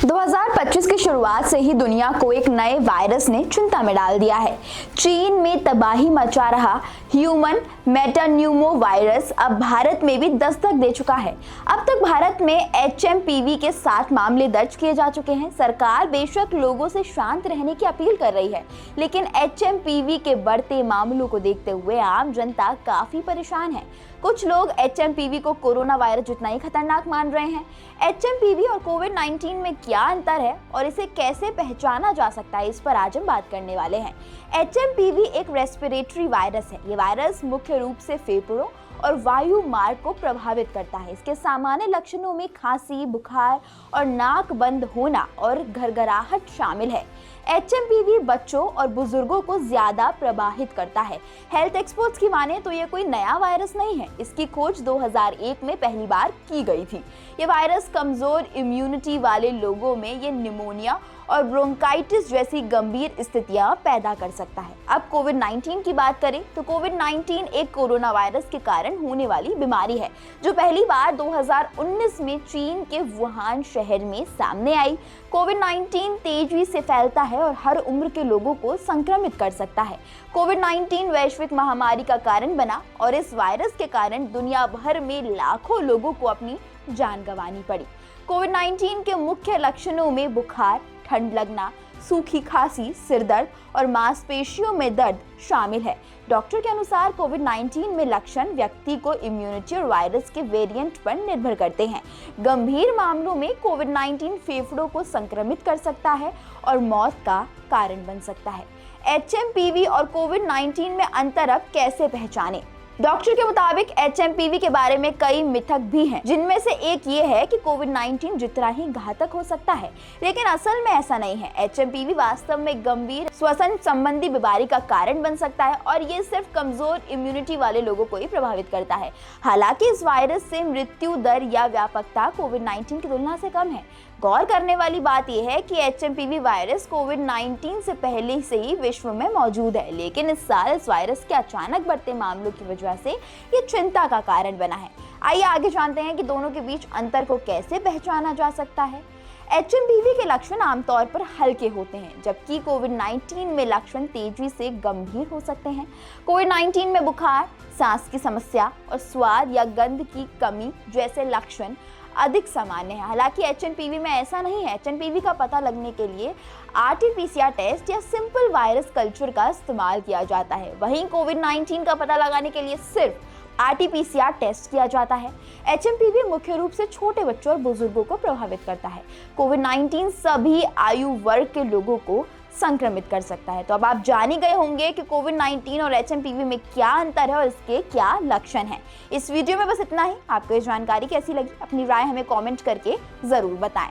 2025 की शुरुआत से ही दुनिया को एक नए वायरस ने चिंता में डाल दिया है। चीन में तबाही मचा रहा ह्यूमन मेटान्यूमो वायरस अब भारत में भी दस्तक दे चुका है। अब तक भारत में एचएमपीवी के 7 मामले दर्ज किए जा चुके हैं। सरकार बेशक लोगों से शांत रहने की अपील कर रही है, लेकिन एचएमपीवी के बढ़ते मामलों को देखते हुए आम जनता काफी परेशान है। कुछ लोग एचएमपीवी को कोरोना वायरस जितना ही खतरनाक मान रहे हैं। एचएमपीवी और कोविड-19 में क्या अंतर है और इसे कैसे पहचाना जा सकता है, इस पर आज हम बात करने वाले हैं। एचएमपीवी एक रेस्पिरेटरी वायरस है। ये वायरस मुख्य रूप से फेफड़ों और वायु मार्ग को प्रभावित करता है। इसके सामान्य लक्षणों में खांसी, बुखार और नाक बंद होना और घरघराहट शामिल है। एचएमपीवी बच्चों और बुजुर्गों को ज्यादा प्रभावित करता है। हेल्थ एक्सपर्ट्स की माने तो ये कोई नया वायरस नहीं है। इसकी खोज 2001 में पहली बार की गई थी। ये वायरस कमजोर इम्यूनिटी वाले लोगों में ये निमोनिया और ब्रोंकाइटिस जैसी गंभीर स्थितियां पैदा कर सकता है। अब कोविड-19 की बात करें तो कोविड-19 एक कोरोना वायरस के कारण होने वाली बीमारी है, जो पहली बार 2019 में चीन के वुहान शहर में सामने आई। कोविड-19 तेजी से फैलता है और हर उम्र के लोगों को संक्रमित कर सकता है। कोविड-19 वैश्विक महामारी का कारण बना और इस वायरस के कारण दुनिया भर में लाखों लोगों को अपनी जान गंवानी पड़ी। कोविड-19 के मुख्य लक्षणों में बुखार, ठंड लगना, सूखी खांसी, सिर दर्द और मांसपेशियों में दर्द शामिल है। डॉक्टर के अनुसार कोविड-19 में लक्षण व्यक्ति को इम्यूनिटी और वायरस के वेरिएंट पर निर्भर करते हैं। गंभीर मामलों में कोविड-19 फेफड़ों को संक्रमित कर सकता है और मौत का कारण बन सकता है। एचएमपीवी और कोविड-19 में अंतर अब कैसे पहचानें? डॉक्टर के मुताबिक एचएमपीवी के बारे में कई मिथक भी हैं, जिनमें से एक ये है कि कोविड-19 जितना ही घातक हो सकता है, लेकिन असल में ऐसा नहीं है। एचएमपीवी वास्तव में गंभीर श्वसन संबंधी बीमारी का कारण बन सकता है और ये सिर्फ कमजोर इम्यूनिटी वाले लोगों को ही प्रभावित करता है। हालांकि इस वायरस से मृत्यु दर या व्यापकता कोविड-19 की तुलना से कम है। गौर करने वाली बात यह है कि एचएमपीवी वायरस कोविड-19 से पहले से ही विश्व में मौजूद है, लेकिन इस साल इस वायरस के अचानक बढ़ते मामलों की वजह से ये चिंता का कारण बना है। आइए आगे जानते हैं कि दोनों के बीच अंतर को कैसे पहचाना जा सकता है। एचएमपीवी के लक्षण आमतौर पर हल्के होते हैं, जबकि कोविड-19 में लक्षण तेजी से गंभीर हो सकते हैं। कोविड-19 में बुखार, सांस की समस्या और स्वाद या गंध की कमी जैसे लक्षण अधिक सामान्य है। हालांकि एचएमपीवी में ऐसा नहीं है। एचएमपीवी का पता लगने के लिए आरटी-पीसीआर टेस्ट या सिंपल वायरस कल्चर का इस्तेमाल किया जाता है। वहीं कोविड-19 का पता लगाने के लिए सिर्फ आरटी-पीसीआर टेस्ट किया जाता है। एचएमपीवी मुख्य रूप से छोटे बच्चों और बुजुर्गों को प्रभावित करता है। कोविड-19 सभी आयु वर्ग के लोगों को संक्रमित कर सकता है। तो अब आप जान ही गए होंगे कि कोविड-19 और एचएमपीवी में क्या अंतर है और इसके क्या लक्षण हैं। इस वीडियो में बस इतना ही। आपको ये जानकारी कैसी लगी, अपनी राय हमें कमेंट करके जरूर बताएं।